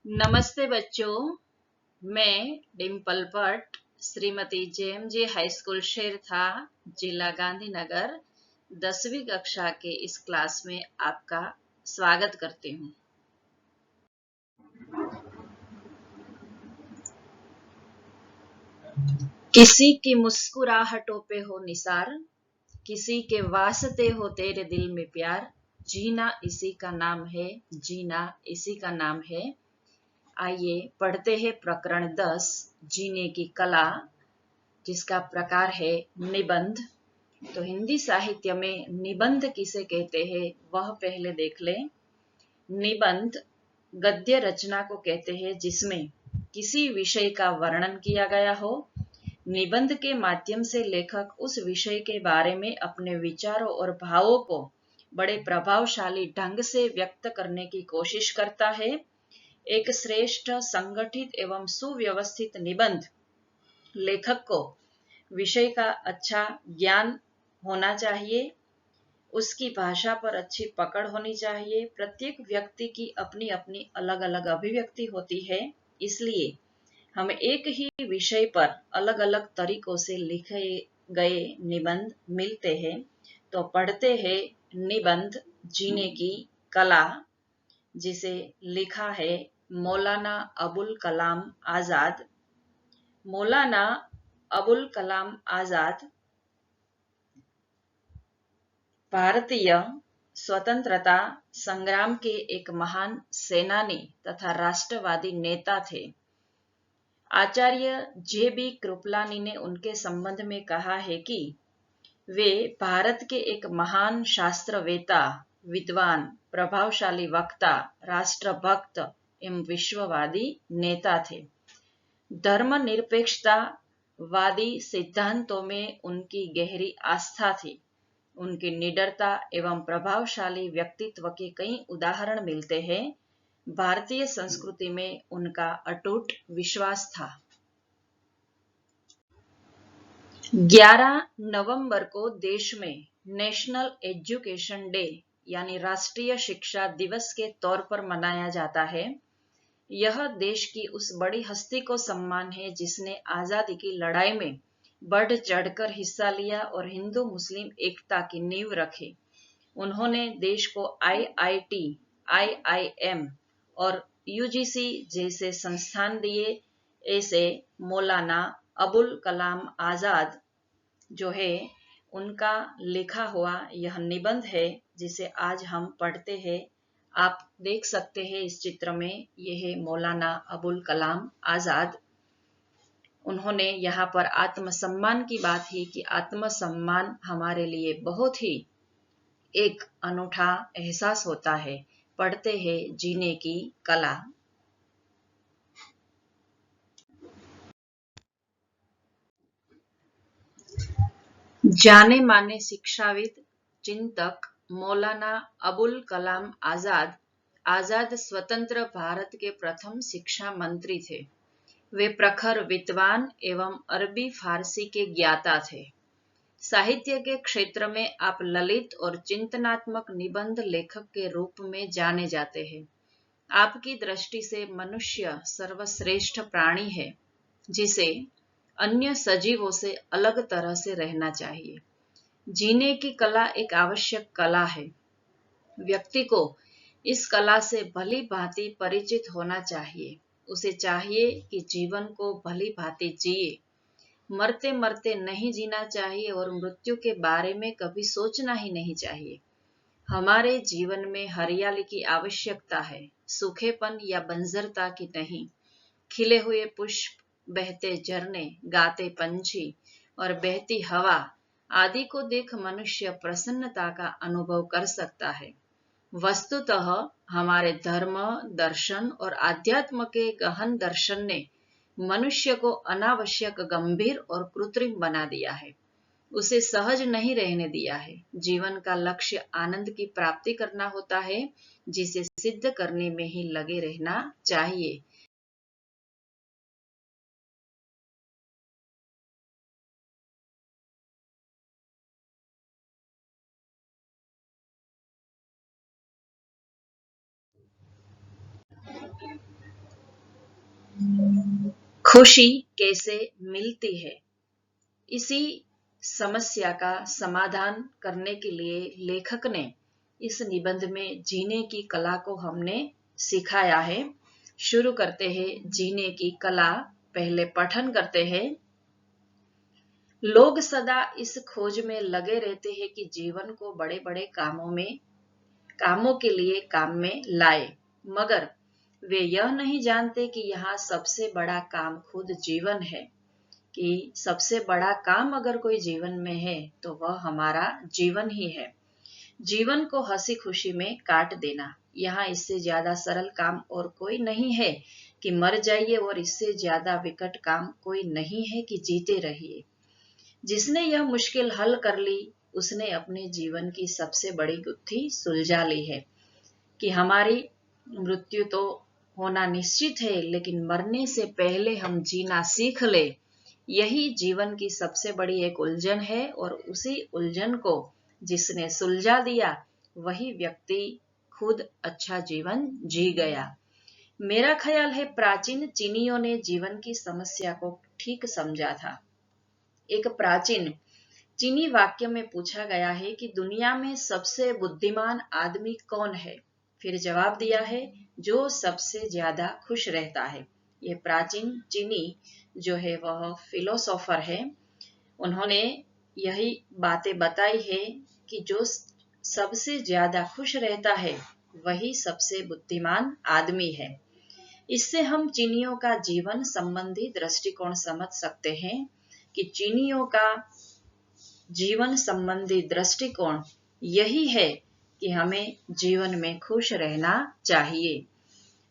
नमस्ते बच्चों, मैं डिम्पल भट्ट श्रीमती जेएमजे हाई स्कूल शेरथा, जिला गांधीनगर 10वीं कक्षा के इस क्लास में आपका स्वागत करती हूँ। किसी की मुस्कुराहटों पे हो निसार, किसी के वास्ते हो तेरे दिल में प्यार, जीना इसी का नाम है, जीना इसी का नाम है। आइए पढ़ते हैं प्रकरण 10 जीने की कला, जिसका प्रकार है निबंध। तो हिंदी साहित्य में निबंध किसे कहते हैं वह पहले देख लें। निबंध गद्य रचना को कहते हैं जिसमें किसी विषय का वर्णन किया गया हो। निबंध के माध्यम से लेखक उस विषय के बारे में अपने विचारों और भावों को बड़े प्रभावशाली ढंग से व्यक्त करने की कोशिश करता है। एक श्रेष्ठ, संगठित एवं सुव्यवस्थित निबंध लेखक को विषय का अच्छा ज्ञान होना चाहिए, उसकी भाषा पर अच्छी पकड़ होनी चाहिए। प्रत्येक व्यक्ति की अपनी अपनी अलग अलग अभिव्यक्ति होती है, इसलिए हमें एक ही विषय पर अलग अलग तरीकों से लिखे गए निबंध मिलते हैं। तो पढ़ते हैं निबंध जीने की कला, जिसे लिखा है मौलाना अबुल कलाम आजाद। मौलाना अबुल कलाम आजाद भारतीय स्वतंत्रता संग्राम के एक महान सेनानी तथा राष्ट्रवादी नेता थे। आचार्य जे.बी. कृपलानी ने उनके संबंध में कहा है कि वे भारत के एक महान शास्त्रवेता, विद्वान, प्रभावशाली वक्ता, राष्ट्रभक्त एवं विश्ववादी नेता थे। धर्मनिरपेक्षता वादी सिद्धांतों में उनकी गहरी आस्था थी। उनकी निडरता एवं प्रभावशाली व्यक्तित्व के कई उदाहरण मिलते हैं। भारतीय संस्कृति में उनका अटूट विश्वास था। 11 नवंबर को देश में नेशनल एजुकेशन डे यानी राष्ट्रीय शिक्षा दिवस के तौर पर मनाया जाता है। यह देश की उस बड़ी हस्ती को सम्मान है जिसने आजादी की लड़ाई में बढ़ चढ़कर हिस्सा लिया और हिंदू मुस्लिम एकता की नींव रखी। उन्होंने देश को आईआईटी, आईआईएम और यूजीसी जैसे संस्थान दिए। ऐसे मौलाना अबुल कलाम आजाद जो है, उनका लिखा हुआ यह निबंध है जिसे आज हम पढ़ते हैं। आप देख सकते हैं इस चित्र में, यह है मौलाना अबुल कलाम आजाद। उन्होंने यहाँ पर आत्मसम्मान की बात ही कि आत्मसम्मान हमारे लिए बहुत ही एक अनूठा एहसास होता है। पढ़ते हैं जीने की कला। जाने माने शिक्षाविद चिंतक मौलाना अबुल कलाम आजाद आजाद स्वतंत्र भारत के प्रथम शिक्षा मंत्री थे। वे प्रखर विद्वान एवं अरबी फारसी के ज्ञाता थे। साहित्य के क्षेत्र में आप ललित और चिंतनात्मक निबंध लेखक के रूप में जाने जाते हैं। आपकी दृष्टि से मनुष्य सर्वश्रेष्ठ प्राणी है, जिसे अन्य सजीवों से अलग तरह से रहना चाहिए। जीने की कला एक आवश्यक कला है। व्यक्ति को इस कला से भली भांति परिचित होना चाहिए। उसे चाहिए कि जीवन को भली भांति जिए। मरते मरते नहीं जीना चाहिए और मृत्यु के बारे में कभी सोचना ही नहीं चाहिए। हमारे जीवन में हरियाली की आवश्यकता है, सूखेपन या बंजरता की नहीं। खिले हुए पुष्प, बहते झरने, गाते पंछी और बहती हवा आदि को देख मनुष्य प्रसन्नता का अनुभव कर सकता है। वस्तुतः हमारे धर्म, दर्शन और आध्यात्म के गहन दर्शन ने मनुष्य को अनावश्यक गंभीर और कृत्रिम बना दिया है। उसे सहज नहीं रहने दिया है। जीवन का लक्ष्य आनंद की प्राप्ति करना होता है, जिसे सिद्ध करने में ही लगे रहना चाहिए। खुशी कैसे मिलती है, इसी समस्या का समाधान करने के लिए लेखक ने इस निबंध में जीने की कला को हमने सिखाया है। शुरू करते हैं जीने की कला। पहले पठन करते हैं। लोग सदा इस खोज में लगे रहते हैं कि जीवन को बड़े बड़े कामों के लिए काम में लाए, मगर वे यह नहीं जानते कि यहाँ सबसे बड़ा काम खुद जीवन है, कि सबसे बड़ा काम अगर कोई जीवन में है तो वह हमारा जीवन ही है। जीवन को हंसी खुशी में काट देना, यहाँ इससे ज्यादा सरल काम और कोई नहीं है कि मर जाइए, और इससे ज्यादा विकट काम कोई नहीं है कि जीते रहिए। जिसने यह मुश्किल हल कर ली उसने अपने जीवन की सबसे बड़ी गुत्थी सुलझा ली है, कि हमारी मृत्यु तो होना निश्चित है, लेकिन मरने से पहले हम जीना सीख ले, यही जीवन की सबसे बड़ी एक उलझन है। और उसी उलझन को जिसने सुलझा दिया वही व्यक्ति खुद अच्छा जीवन जी गया। मेरा ख्याल है प्राचीन चीनियों ने जीवन की समस्या को ठीक समझा था। एक प्राचीन चीनी वाक्य में पूछा गया है कि दुनिया में सबसे बुद्धिमान आदमी कौन है? फिर जवाब दिया है, जो सबसे ज्यादा खुश रहता है। ये प्राचीन चीनी जो है वह फिलोसोफर है, उन्होंने यही बातें बताई है कि जो सबसे ज्यादा खुश रहता है वही सबसे बुद्धिमान आदमी है। इससे हम चीनियों का जीवन संबंधी दृष्टिकोण समझ सकते हैं कि चीनियों का जीवन संबंधी दृष्टिकोण यही है कि हमें जीवन में खुश रहना चाहिए।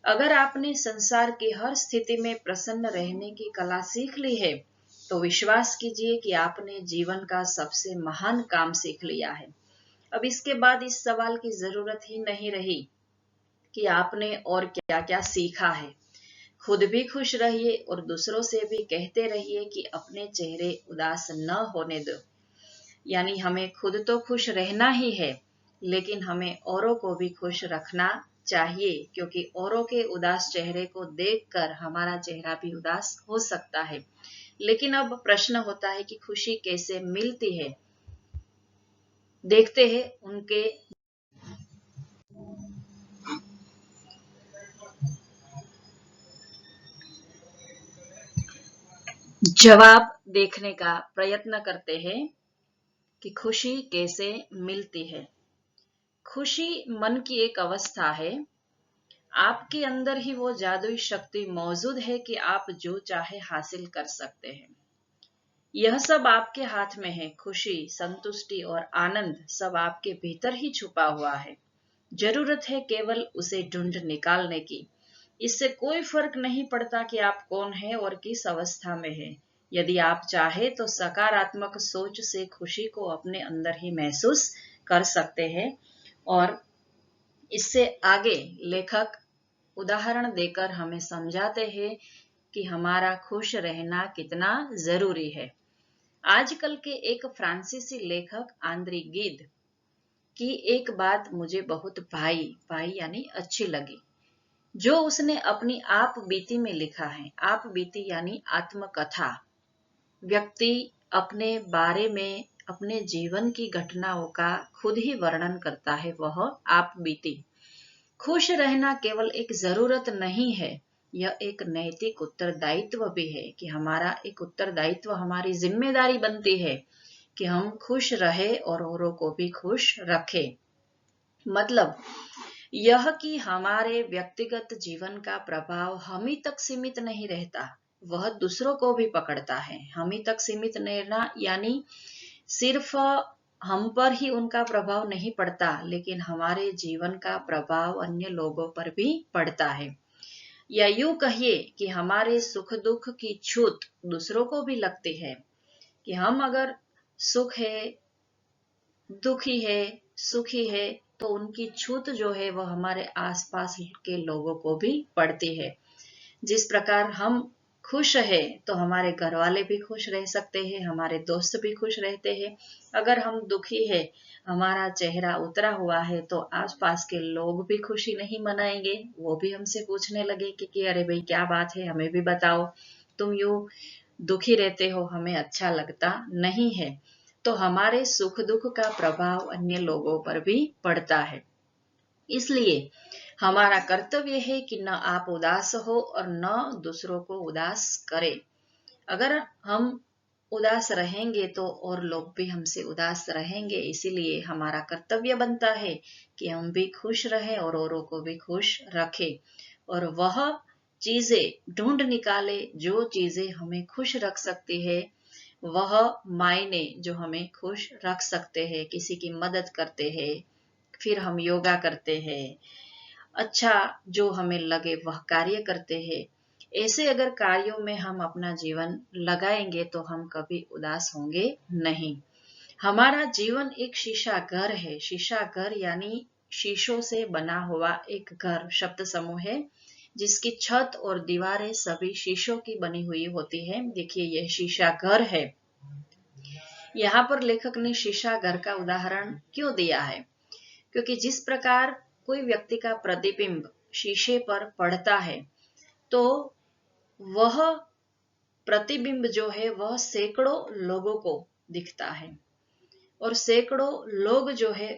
अगर आपने संसार की हर स्थिति में प्रसन्न रहने की कला सीख ली है तो विश्वास कीजिए कि आपने जीवन का सबसे महान काम सीख लिया है। अब इसके बाद इस सवाल की जरूरत ही नहीं रही कि आपने और क्या क्या सीखा है। खुद भी खुश रहिए और दूसरों से भी कहते रहिए कि अपने चेहरे उदास न होने दो। यानी हमें खुद तो खुश रहना ही है, लेकिन हमें औरों को भी खुश रखना चाहिए, क्योंकि औरों के उदास चेहरे को देखकर हमारा चेहरा भी उदास हो सकता है। लेकिन अब प्रश्न होता है कि खुशी कैसे मिलती है। देखते हैं उनके जवाब देखने का प्रयत्न करते हैं कि खुशी कैसे मिलती है। खुशी मन की एक अवस्था है। आपके अंदर ही वो जादुई शक्ति मौजूद है कि आप जो चाहे हासिल कर सकते हैं। यह सब आपके हाथ में है। खुशी, संतुष्टि और आनंद सब आपके भीतर ही छुपा हुआ है। जरूरत है केवल उसे ढूंढ निकालने की। इससे कोई फर्क नहीं पड़ता कि आप कौन हैं और किस अवस्था में हैं। यदि आप चाहे तो सकारात्मक सोच से खुशी को अपने अंदर ही महसूस कर सकते हैं। और इससे आगे लेखक उदाहरण देकर हमें समझाते हैं कि हमारा खुश रहना कितना जरूरी है। आजकल के एक फ्रांसीसी लेखक आंद्री गिद की एक बात मुझे बहुत भाई यानी अच्छी लगी, जो उसने अपनी आप बीती में लिखा है। आप बीती यानी आत्मकथा। व्यक्ति अपने बारे में, अपने जीवन की घटनाओं का खुद ही वर्णन करता है, वह आप बीती। खुश रहना केवल एक जरूरत नहीं है, यह एक नैतिक उत्तरदायित्व भी है, कि हमारा एक उत्तरदायित्व, हमारी जिम्मेदारी बनती है कि हम खुश रहे और औरों को भी खुश रखें। मतलब यह कि हमारे व्यक्तिगत जीवन का प्रभाव हम ही तक सीमित नहीं रहता, वह दूसरों को भी पकड़ता है। हम ही तक सीमित रहना यानी सिर्फ हम पर ही उनका प्रभाव नहीं पड़ता, लेकिन हमारे जीवन का प्रभाव अन्य लोगों पर भी पड़ता है। या यूं कहिए कि हमारे सुख दुख की छूट दूसरों को भी लगती है, कि हम अगर सुख है, दुखी है, सुखी है, तो उनकी छूट जो है वह हमारे आसपास के लोगों को भी पड़ती है। जिस प्रकार हम खुश है तो हमारे घर वाले भी खुश रह सकते हैं, हमारे दोस्त भी खुश रहते हैं। अगर हम दुखी है, हमारा चेहरा उतरा हुआ है, तो आसपास के लोग भी खुशी नहीं मनाएंगे, वो भी हमसे पूछने लगे कि अरे भाई क्या बात है, हमें भी बताओ। तुम यूं दुखी रहते हो हमें अच्छा लगता नहीं है। तो हमारे सुख दुख का प्रभाव अन्य लोगों पर भी पड़ता है। इसलिए हमारा कर्तव्य है कि न आप उदास हो और न दूसरों को उदास करें। अगर हम उदास रहेंगे तो और लोग भी हमसे उदास रहेंगे। इसीलिए हमारा कर्तव्य बनता है कि हम भी खुश रहें और औरों को भी खुश रखें, और वह चीजें ढूंढ निकाले जो चीजें हमें खुश रख सकती है। वह मायने जो हमें खुश रख सकते हैं, किसी की मदद करते हैं, फिर हम योगा करते हैं, अच्छा जो हमें लगे वह कार्य करते हैं। ऐसे अगर कार्यों में हम अपना जीवन लगाएंगे तो हम कभी उदास होंगे नहीं। हमारा जीवन एक शीशा घर है। शीशा घर यानी शीशों से बना हुआ एक घर शब्द समूह है, जिसकी छत और दीवारें सभी शीशों की बनी हुई होती है। देखिए यह शीशा घर है। यहाँ पर लेखक ने शीशा घर का उदाहरण क्यों दिया है? क्योंकि जिस प्रकार कोई व्यक्ति का प्रतिबिंब शीशे पर पड़ता है तो वह प्रतिबिंब जो है वह सैकड़ों लोगों को दिखता है, और सैकड़ों लोग जो है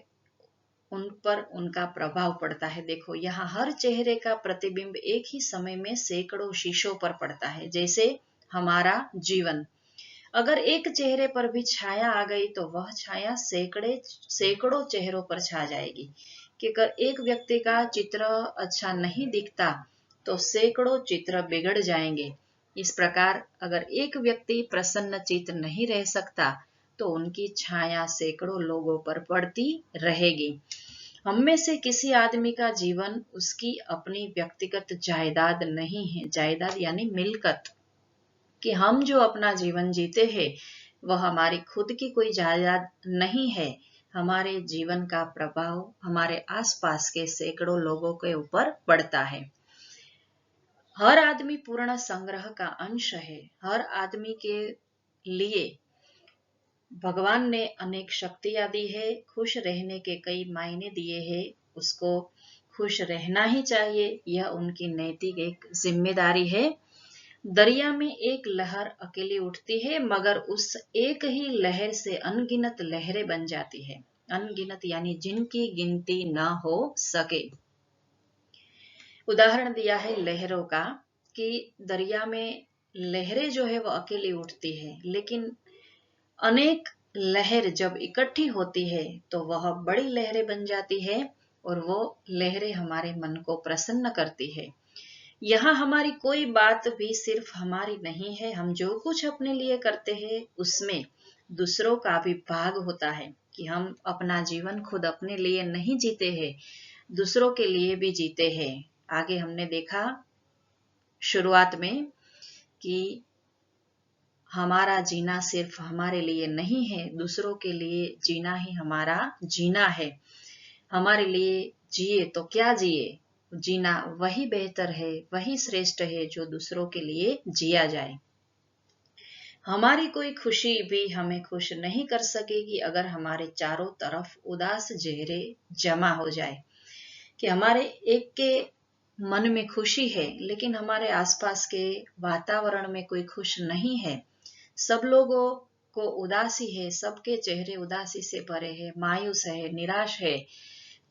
उन पर उनका प्रभाव पड़ता है। देखो यहाँ हर चेहरे का प्रतिबिंब एक ही समय में सैकड़ों शीशों पर पड़ता है। जैसे हमारा जीवन, अगर एक चेहरे पर भी छाया आ गई तो वह छाया सैकड़ों चेहरों पर छा जाएगी। कि अगर एक व्यक्ति का चित्र अच्छा नहीं दिखता तो सैकड़ों चित्र बिगड़ जाएंगे। इस प्रकार अगर एक व्यक्ति प्रसन्नचित्त नहीं रह सकता तो उनकी छाया सैकड़ों लोगों पर पड़ती रहेगी। हम में से किसी आदमी का जीवन उसकी अपनी व्यक्तिगत जायदाद नहीं है। जायदाद यानी मिल्कत, कि हम जो अपना जीवन जीते हैं वह हमारी खुद की कोई जायदाद नहीं है। हमारे जीवन का प्रभाव हमारे आसपास के सैकड़ों लोगों के ऊपर पड़ता है। हर आदमी पूर्ण संग्रह का अंश है। हर आदमी के लिए भगवान ने अनेक शक्तियां दी है, खुश रहने के कई मायने दिए हैं। उसको खुश रहना ही चाहिए, यह उनकी नैतिक एक जिम्मेदारी है। दरिया में एक लहर अकेली उठती है मगर उस एक ही लहर से अनगिनत लहरें बन जाती है। अनगिनत यानी जिनकी गिनती ना हो सके। उदाहरण दिया है लहरों का कि दरिया में लहरें जो है वो अकेली उठती है, लेकिन अनेक लहर जब इकट्ठी होती है तो वह बड़ी लहरें बन जाती है, और वो लहरें हमारे मन को प्रसन्न करती है। यहाँ हमारी कोई बात भी सिर्फ हमारी नहीं है। हम जो कुछ अपने लिए करते हैं उसमें दूसरों का भी भाग होता है, कि हम अपना जीवन खुद अपने लिए नहीं जीते हैं, दूसरों के लिए भी जीते हैं। आगे हमने देखा शुरुआत में कि हमारा जीना सिर्फ हमारे लिए नहीं है, दूसरों के लिए जीना ही हमारा जीना है। हमारे लिए जिए तो क्या जिए, जीना वही बेहतर है, वही श्रेष्ठ है जो दूसरों के लिए जिया जाए। हमारी कोई खुशी भी हमें खुश नहीं कर सकेगी अगर हमारे चारों तरफ उदास चेहरे जमा हो जाए। कि हमारे एक के मन में खुशी है लेकिन हमारे आसपास के वातावरण में कोई खुश नहीं है, सब लोगों को उदासी है, सबके चेहरे उदासी से भरे हैं, मायूस है, निराश है,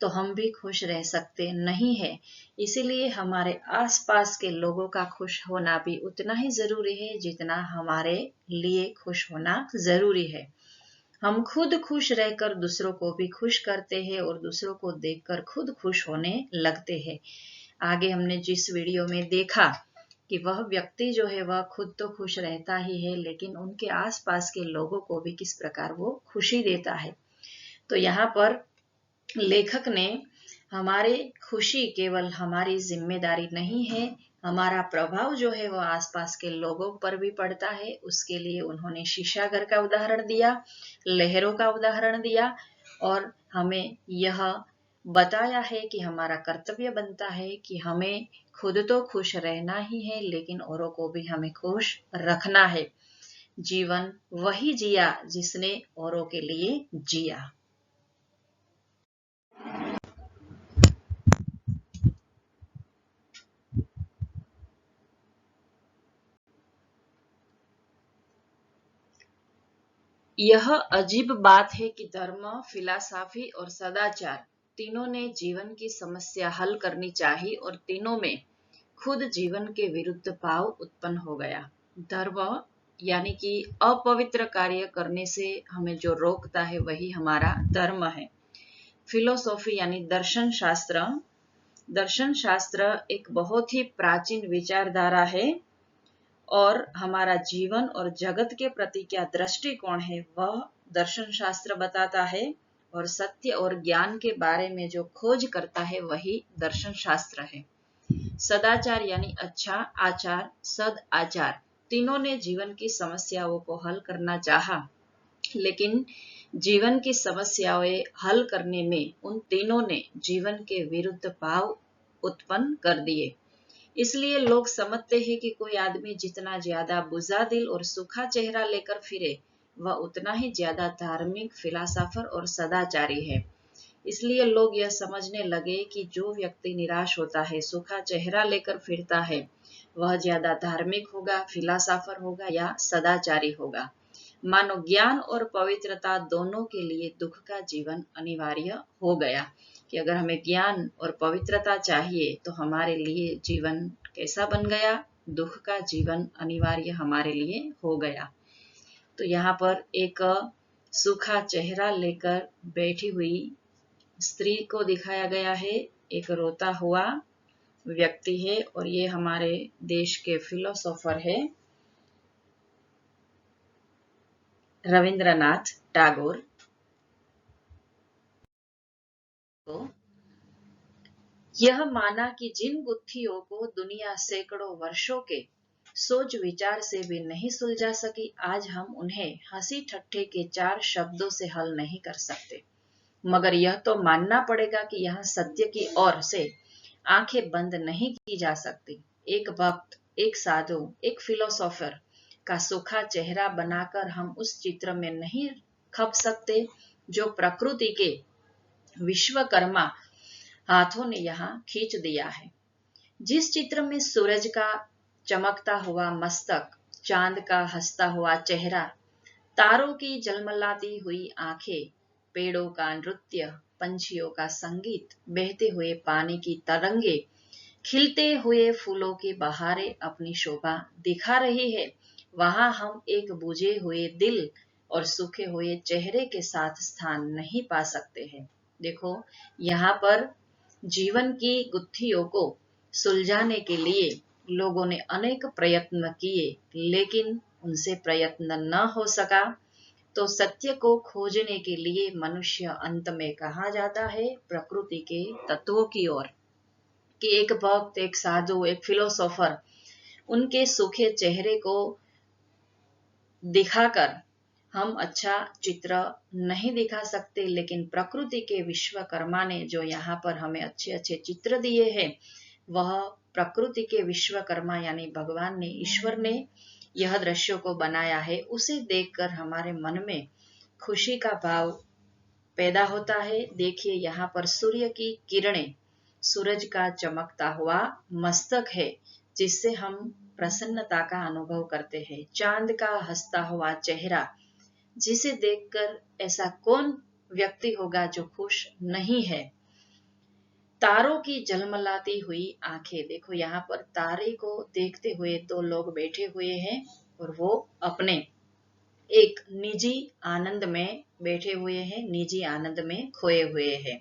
तो हम भी खुश रह सकते नहीं है। इसीलिए हमारे आसपास के लोगों का खुश होना भी उतना ही जरूरी है जितना हमारे लिए खुश होना जरूरी है। हम खुद खुश रहकर दूसरों को भी खुश करते हैं और दूसरों को देखकर खुद खुश होने लगते हैं। आगे हमने जिस वीडियो में देखा कि वह व्यक्ति जो है वह खुद तो खुश रहता ही है लेकिन उनके आसपास के लोगों को भी किस प्रकार वो खुशी देता है। तो यहाँ पर लेखक ने हमारे खुशी केवल हमारी जिम्मेदारी नहीं है, हमारा प्रभाव जो है वह आसपास के लोगों पर भी पड़ता है। उसके लिए उन्होंने शीशा घर का उदाहरण दिया, लहरों का उदाहरण दिया, और हमें यह बताया है कि हमारा कर्तव्य बनता है कि हमें खुद तो खुश रहना ही है लेकिन औरों को भी हमें खुश रखना है। जीवन वही जिया जिसने औरों के लिए जिया। यह अजीब बात है कि धर्म, फिलॉसफी और सदाचार तीनों ने जीवन की समस्या हल करनी चाहिए और तीनों में खुद जीवन के विरुद्ध भाव उत्पन्न हो गया। धर्म यानी कि अपवित्र कार्य करने से हमें जो रोकता है वही हमारा धर्म है। फिलोसॉफी यानी दर्शन शास्त्र, दर्शन शास्त्र एक बहुत ही प्राचीन विचारधारा है और हमारा जीवन और जगत के प्रति क्या दृष्टिकोण है वह दर्शन शास्त्र बताता है और सत्य और ज्ञान के बारे में जो खोज करता है वही दर्शन शास्त्र है। सदाचार यानी अच्छा आचार, सद आचार तीनों ने जीवन की समस्याओं को हल करना चाहा, लेकिन जीवन की समस्याएं हल करने में उन तीनों ने जीवन के विरुद्ध भाव उत्पन्न कर दिए। इसलिए लोग समझते हैं कि कोई आदमी जितना ज्यादा बुज़ादिल और सूखा चेहरा लेकर फिरे वह उतना ही ज्यादा धार्मिक, फिलॉसफर और सदाचारी है। इसलिए लोग यह समझने लगे कि जो व्यक्ति निराश होता है, सूखा चेहरा लेकर फिरता है, वह ज्यादा धार्मिक होगा, फिलॉसफर होगा या सदाचारी होगा। मानो ज्ञान और पवित्रता दोनों के लिए दुख का जीवन अनिवार्य हो गया कि अगर हमें ज्ञान और पवित्रता चाहिए तो हमारे लिए जीवन कैसा बन गया, दुख का जीवन अनिवार्य हमारे लिए हो गया। तो यहाँ पर एक सूखा चेहरा लेकर बैठी हुई स्त्री को दिखाया गया है, एक रोता हुआ व्यक्ति है और ये हमारे देश के फिलोसोफर है रविंद्रनाथ टैगोर। तो यह माना कि जिन गुत्थियों को दुनिया सैकड़ों वर्षों के सोच विचार से भी नहीं सुलझा सकी, आज हम उन्हें हंसी ठट्ठे के 4 शब्दों से हल नहीं कर सकते। मगर यह तो मानना पड़ेगा कि यह सत्य की ओर से आंखें बंद नहीं की जा सकती। एक भक्त, एक साधु, एक फिलोसोफर का सूखा चेहरा बनाकर हम उस चित्र में नहीं खप सकते जो प्रकृति के विश्वकर्मा हाथों ने यहाँ खींच दिया है। जिस चित्र में सूरज का चमकता हुआ मस्तक, चांद का हंसता हुआ चेहरा, तारों की झलमलाती हुई आंखें, पेड़ों का नृत्य, पंछियों का संगीत, बहते हुए पानी की तरंगे, खिलते हुए फूलों की बहारें अपनी शोभा दिखा रही है, वहां हम एक बुझे हुए दिल और सूखे हुए चेहरे के साथ स्थान नहीं पा सकते हैं। देखो, यहाँ पर जीवन की गुत्थियों को सुलझाने के लिए लोगों ने अनेक प्रयत्न किए, लेकिन उनसे प्रयत्न न हो सका। तो सत्य को खोजने के लिए मनुष्य अंत में कहा जाता है प्रकृति के तत्वों की ओर, कि एक भक्त, एक साधु, एक फिलोसोफर उनके सूखे चेहरे को दिखाकर हम अच्छा चित्र नहीं दिखा सकते, लेकिन प्रकृति के विश्वकर्मा ने जो यहाँ पर हमें अच्छे अच्छे चित्र दिए हैं, वह प्रकृति के विश्वकर्मा यानी भगवान ने, ईश्वर ने यह दृश्यों को बनाया है। उसे देखकर हमारे मन में खुशी का भाव पैदा होता है। देखिए, यहाँ पर सूर्य की किरणें, सूरज का चमकता हुआ मस्तक है जिससे हम प्रसन्नता का अनुभव करते हैं। चांद का हंसता हुआ चेहरा जिसे देखकर ऐसा कौन व्यक्ति होगा जो खुश नहीं है। तारों की झलमलाती हुई आंखें, देखो यहाँ पर तारे को देखते हुए 2 लोग बैठे हुए हैं और वो अपने एक निजी आनंद में बैठे हुए हैं, निजी आनंद में खोए हुए हैं।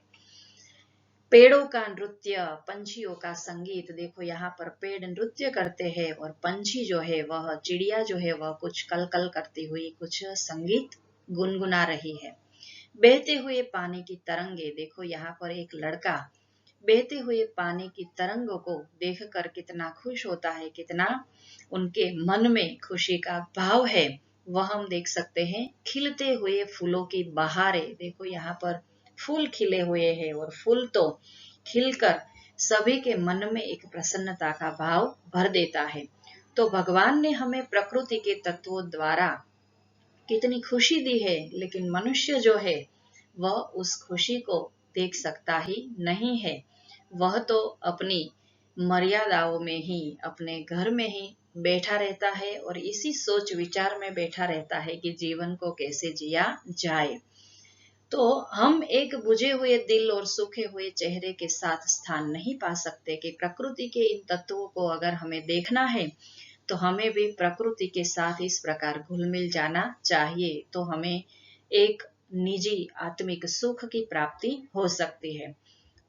पेड़ों का नृत्य, पंछियों का संगीत, देखो यहाँ पर पेड़ नृत्य करते हैं और पंछी जो है वह, चिड़िया जो है वह कुछ कलकल करती हुई कुछ संगीत गुनगुना रही है। बहते हुए पानी की तरंगे, देखो यहाँ पर एक लड़का बहते हुए पानी की तरंगों को देखकर कितना खुश होता है, कितना उनके मन में खुशी का भाव है, वह हम देख सकते हैं। खिलते हुए फूलों की बहारें, देखो यहाँ पर फूल खिले हुए हैं और फूल तो खिलकर सभी के मन में एक प्रसन्नता का भाव भर देता है। तो भगवान ने हमें प्रकृति के तत्वों द्वारा कितनी खुशी दी है, लेकिन मनुष्य जो है वह उस खुशी को देख सकता ही नहीं है। वह तो अपनी मर्यादाओं में ही, अपने घर में ही बैठा रहता है और इसी सोच विचार में बैठा रहता है कि जीवन को कैसे जिया जाए। तो हम एक बुझे हुए दिल और सूखे हुए चेहरे के साथ स्थान नहीं पा सकते कि प्रकृति के इन तत्वों को अगर हमें देखना है तो हमें भी प्रकृति के साथ इस प्रकार घुल मिल जाना चाहिए, तो हमें एक निजी आत्मिक सुख की प्राप्ति हो सकती है।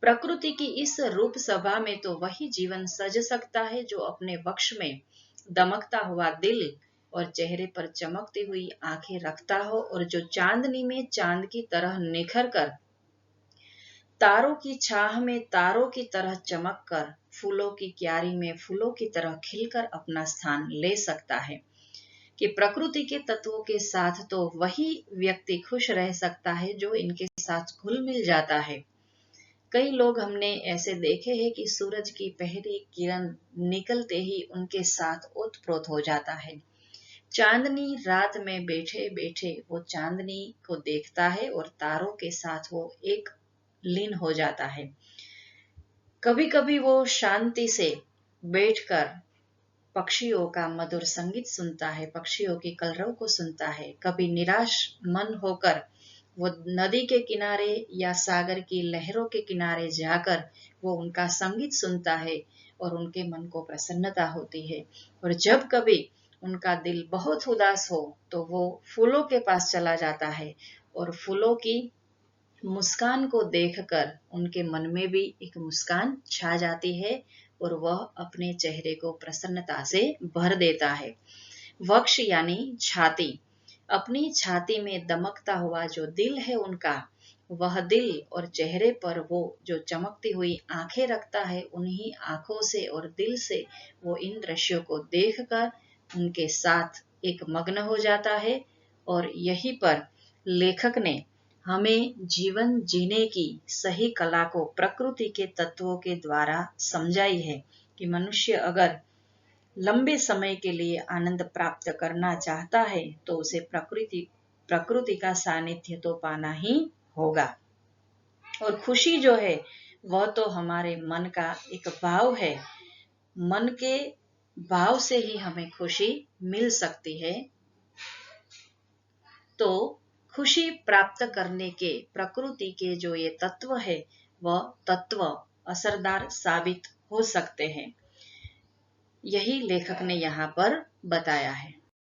प्रकृति की इस रूप सभा में तो वही जीवन सज सकता है जो अपने वक्ष में दमकता हुआ दिल और चेहरे पर चमकती हुई आंखें रखता हो और जो चांदनी में चांद की तरह निखर कर, तारों की छाह में तारों की तरह चमक कर, फूलों की क्यारी में फूलों की तरह खिलकर अपना स्थान ले सकता है। कि प्रकृति के तत्वों के साथ तो वही व्यक्ति खुश रह सकता है जो इनके साथ घुल मिल जाता है। कई लोग हमने ऐसे देखे हैं कि सूरज की पहली किरण निकलते ही उनके साथ ओतप्रोत हो जाता है। चांदनी रात में बैठे बैठे वो चांदनी को देखता है और तारों के साथ वो एक लीन हो जाता है। कभी कभी वो शांति से बैठकर पक्षियों का मधुर संगीत सुनता है, पक्षियों की कलरव को सुनता है। कभी निराश मन होकर वो नदी के किनारे या सागर की लहरों के किनारे जाकर वो उनका संगीत सुनता है और उनके मन को प्रसन्नता होती है। और जब कभी उनका दिल बहुत उदास हो तो वो फूलों के पास चला जाता है और फूलों की मुस्कान को देखकर उनके मन में भी एक मुस्कान छा जाती है और वह अपने चेहरे को प्रसन्नता से भर देता है। वक्ष यानी छाती, अपनी छाती में दमकता हुआ जो दिल है उनका, वह दिल और चेहरे पर वो जो चमकती हुई आंखें रखता है, उन्हीं आंखों से और दिल से वो इन दृश्यों को देखकर उनके साथ एक मग्न हो जाता है। और यहीं पर लेखक ने हमें जीवन जीने की सही कला को प्रकृति के तत्वों के द्वारा समझाई है कि मनुष्य अगर लंबे समय के लिए आनंद प्राप्त करना चाहता है तो उसे प्रकृति का सानिध्य तो पाना ही होगा। और खुशी जो है वह तो हमारे मन का एक भाव है, मन के भाव से ही हमें खुशी मिल सकती है। तो खुशी प्राप्त करने के प्रकृति के जो ये तत्व है वह तत्व असरदार साबित हो सकते हैं, यही लेखक ने यहाँ पर बताया है।